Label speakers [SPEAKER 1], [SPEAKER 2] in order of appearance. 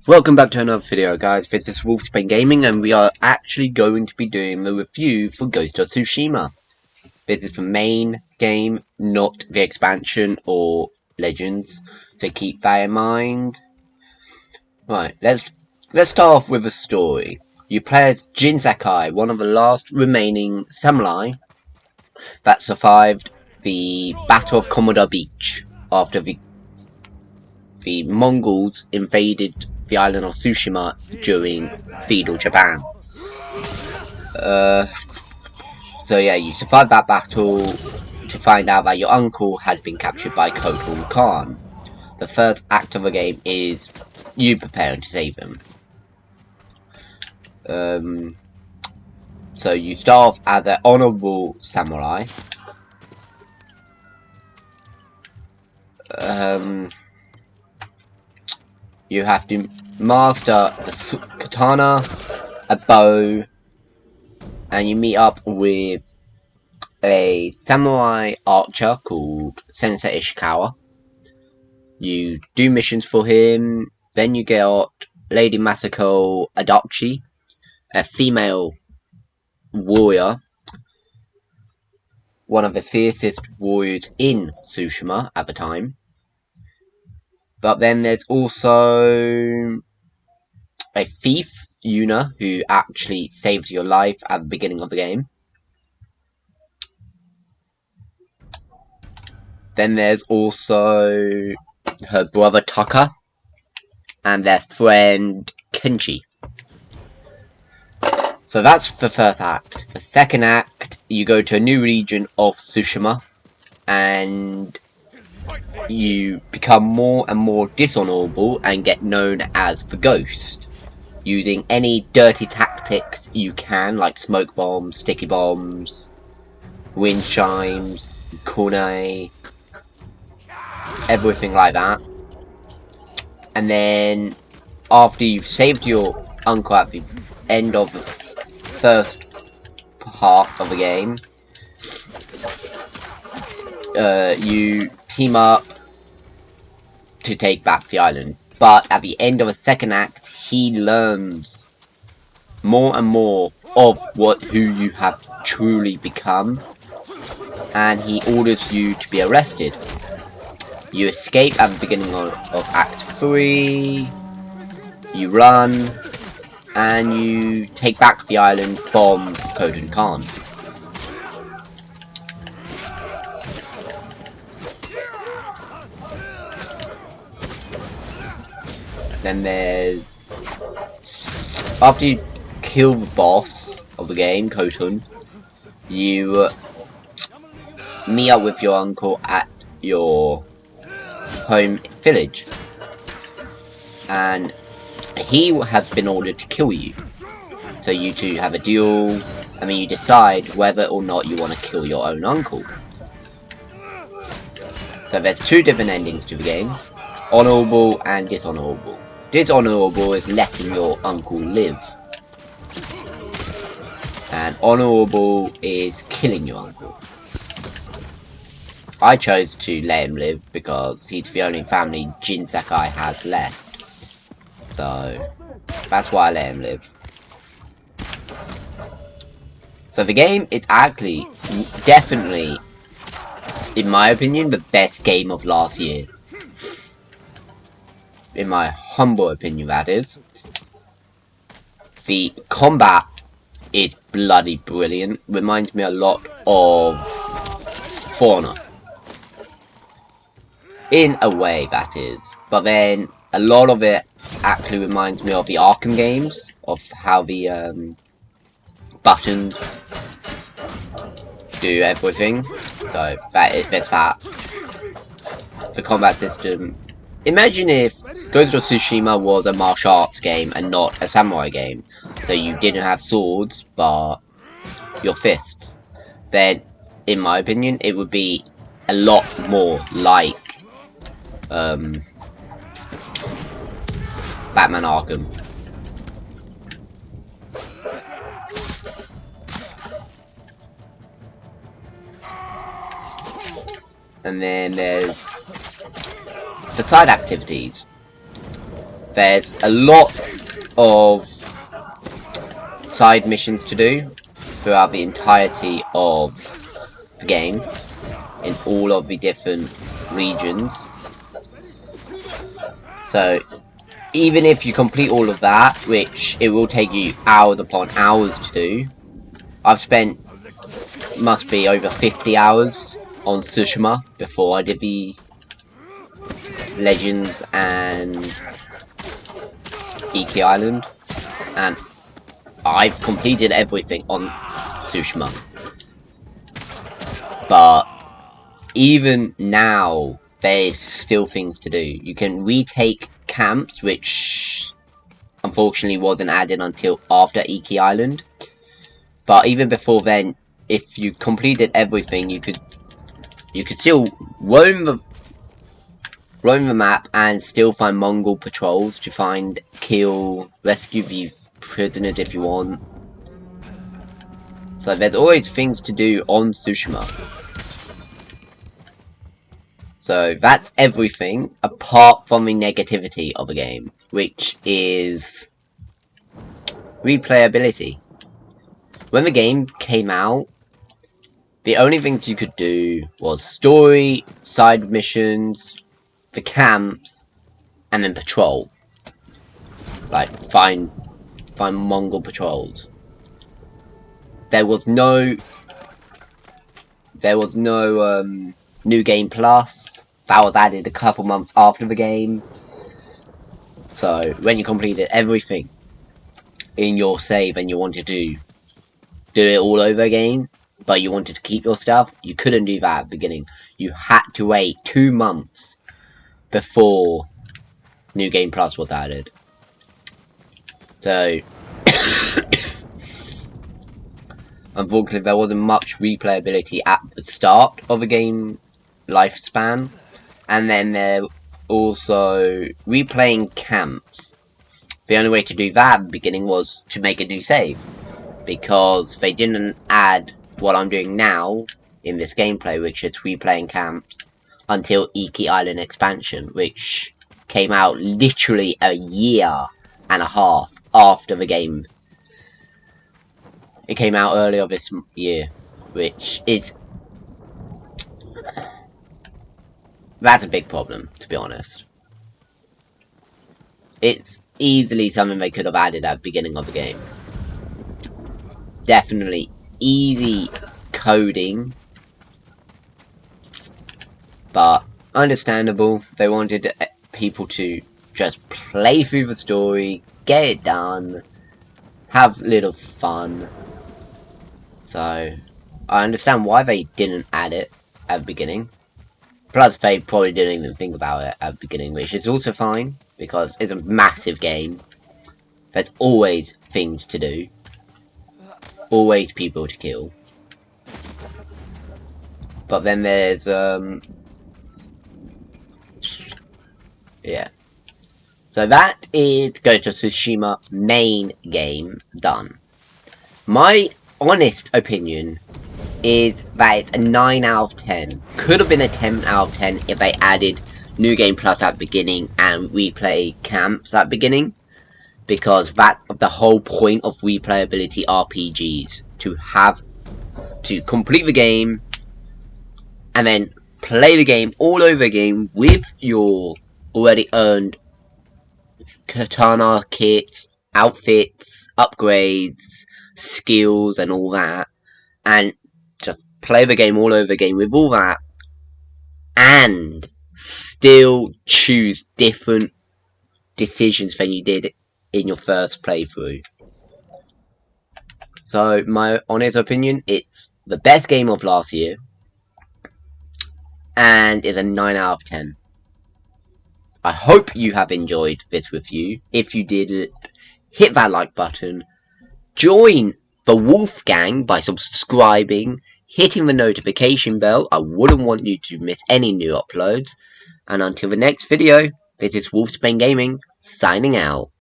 [SPEAKER 1] Welcome back to another video, guys. This is Wolfsbane Gaming, and we are actually going to be doing the review for Ghost of Tsushima. This is the main game, not the expansion or Legends, so keep that in mind. Right, let's start off with the story. You play as Jin Sakai, one of the last remaining samurai that survived the Battle of Komoda Beach after the Mongols invaded the island of Tsushima during feudal Japan. So yeah, you survived that battle to find out that your uncle had been captured by Khotun Khan. The first act of the game is you preparing to save him. So you start off as an honourable samurai. You have to master a katana, a bow, and you meet up with a samurai archer called Sensei Ishikawa. You do missions for him, then you get Lady Masako Adachi, a female warrior, one of the fiercest warriors in Tsushima at the time. But then there's also a thief, Yuna, who actually saved your life at the beginning of the game. Then there's also her brother Taka and their friend Kenchi. So that's the first act. The second act, you go to a new region of Tsushima and you become more and more dishonorable and get known as the Ghost, using any dirty tactics you can, like smoke bombs, sticky bombs, wind chimes, kunai, everything like that. And then after you've saved your uncle at the end of the first part of the game, you team up to take back the island. But at the end of the second act, he learns more and more of who you have truly become, and he orders you to be arrested. You escape at the beginning of Act 3, you run, and you take back the island from Khotun Khan. Then there's... after you kill the boss of the game, Khotun, you meet up with your uncle at your home village, and he has been ordered to kill you. So you two have a duel, and then you decide whether or not you want to kill your own uncle. So there's two different endings to the game: honourable and dishonourable. Dishonourable is letting your uncle live, and honourable is killing your uncle. I chose to let him live because he's the only family Jin Sakai has left. So that's why I let him live. So the game is actually definitely, in my opinion, the best game of last year. In my humble opinion, that is. The combat is bloody brilliant. Reminds me a lot of For Honor. In a way, that is. But then, a lot of it actually reminds me of the Arkham games, of how the buttons do everything. So, there's that. The combat system. Imagine if Ghost of Tsushima was a martial arts game and not a samurai game. So you didn't have swords, but your fists. Then, in my opinion, it would be a lot more like Batman Arkham. And then there's the side activities. There's a lot of side missions to do throughout the entirety of the game in all of the different regions. So even if you complete all of that, which it will take you hours upon hours to do, I've spent must be over 50 hours on Tsushima before I did the Legends and Iki Island, and I've completed everything on Tsushima. But even now, there's still things to do. You can retake camps, which unfortunately wasn't added until after Iki Island. But even before then, if you completed everything, you could still roam the map and still find Mongol patrols to find, kill, rescue the prisoners if you want. So there's always things to do on Tsushima. So that's everything apart from the negativity of the game, which is replayability. When the game came out, the only things you could do was story, side missions, the camps, and then patrol. Like, find Mongol patrols. There was no New Game Plus. That was added a couple months after the game. So, when you completed everything in your save and you wanted to do it all over again, but you wanted to keep your stuff, you couldn't do that at the beginning. You had to wait 2 months before New Game Plus was added. So, unfortunately, there wasn't much replayability at the start of the game lifespan. And then there also replaying camps. The only way to do that at the beginning was to make a new save, because they didn't add what I'm doing now in this gameplay, which is replaying camps, until Iki Island expansion, which came out literally a year and a half after the game. It came out earlier this year, which is... that's a big problem, to be honest. It's easily something they could have added at the beginning of the game. Definitely easy coding, but understandable. They wanted people to just play through the story, get it done, have little fun. So I understand why they didn't add it at the beginning. Plus, they probably didn't even think about it at the beginning, which is also fine, because it's a massive game. There's always things to do. Always people to kill. But then there's, yeah. So that is Ghost of Tsushima main game done. My honest opinion is that it's a 9 out of 10. Could have been a 10 out of 10 if they added New Game Plus at the beginning and replay camps at the beginning. Because that's the whole point of replayability RPGs. To complete the game and then play the game all over again with your already earned katana kits, outfits, upgrades, skills and all that. And just play the game all over again with all that, and still choose different decisions than you did in your first playthrough. So, my honest opinion, it's the best game of last year, and it's a 9 out of 10. I hope you have enjoyed this review. If you did, hit that like button, join the Wolf Gang by subscribing, hitting the notification bell. I wouldn't want you to miss any new uploads. And until the next video, this is Wolfsbane Gaming, signing out.